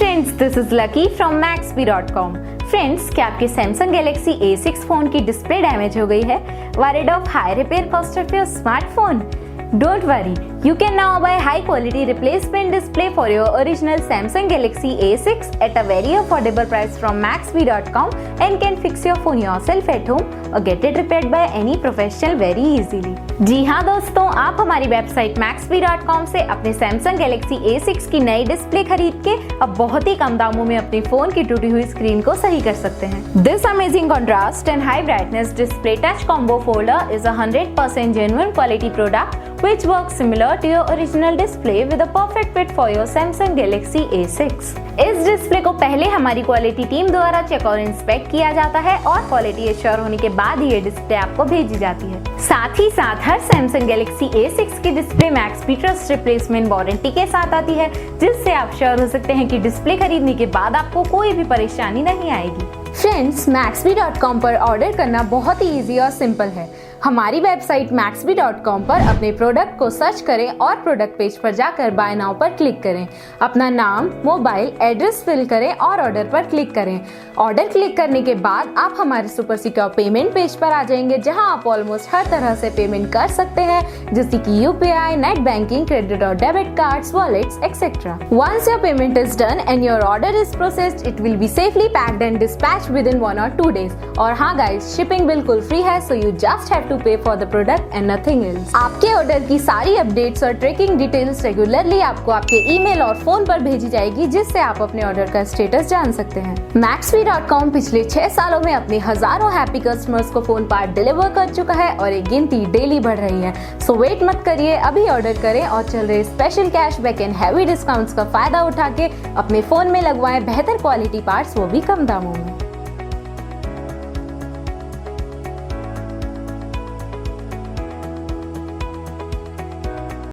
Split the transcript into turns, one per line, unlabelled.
Friends, this is lucky from Maxbhi.com। Friends, क्या आपके Samsung Galaxy A6 phone की display damage हो गई है? Worried of high repair cost of your smartphone? Don't worry, you can now buy high quality replacement display for your original Samsung Galaxy A6 at a very affordable price from Maxbhi.com and can fix your phone yourself at home or get it repaired by any professional very easily। जी हाँ दोस्तों, आप हमारी website Maxbhi.com से अपने Samsung Galaxy A6 की नई display खरीद के अब बहुत ही कम दामों में अपने फोन की टूटी हुई स्क्रीन को सही कर सकते हैं। This amazing contrast and high brightness display touch combo folder is a 100% genuine quality product which works similar to your original display with a perfect fit for your Samsung Galaxy A6। इस display को पहले हमारी quality team द्वारा check और inspect किया जाता है और क्वालिटी एश्योर होने के बाद ही ये डिस्प्ले आपको भेजी जाती है। साथ ही साथ हर Samsung Galaxy A6 की display Maxbhi trust replacement warranty के साथ आती है, जिससे आप श्योर हो सकते हैं कि डिस्प्ले खरीदने के बाद आपको कोई भी परेशानी नहीं आएगी। फ्रेंड्स, Maxbhi.com पर ऑर्डर करना बहुत ही इजी और सिंपल है। हमारी वेबसाइट Maxbhi.com पर अपने प्रोडक्ट को सर्च करें और प्रोडक्ट पेज पर जाकर बाय नाउ पर क्लिक करें। अपना नाम, मोबाइल, एड्रेस फिल करें और ऑर्डर पर क्लिक करें। ऑर्डर क्लिक करने के बाद आप हमारे सुपर सिक्योर पेमेंट पेज पर आ जाएंगे, जहां आप ऑलमोस्ट हर तरह से पेमेंट कर सकते हैं, जैसे कि UPI, नेट बैंकिंग, क्रेडिट और debit cards, wallets etcetera. Once your payment is done and your order is processed, it will be safely packed and dispatched within 1 or 2 days। और हाँ गाइस, शिपिंग बिल्कुल free है, so you just have to pay for the product and nothing else। आपके order की सारी updates और tracking details regularly आपको आपके ईमेल और फोन पर भेजी जाएगी, जिससे आप अपने ऑर्डर का स्टेटस जान सकते हैं। Maxbhi.com पिछले 6 सालों में अपने हजारों हैप्पी कस्टमर्स को फोन पार्ट डिलीवर कर चुका है और ये गिनती डेली बढ़ रही है। सो वेट मत करिए, अभी ऑर्डर करें और चल रहे special cashback and heavy discounts का फायदा उठा के अपने फोन में लगवाएं बेहतर क्वालिटी पार्ट्स, वो भी कम दामों में।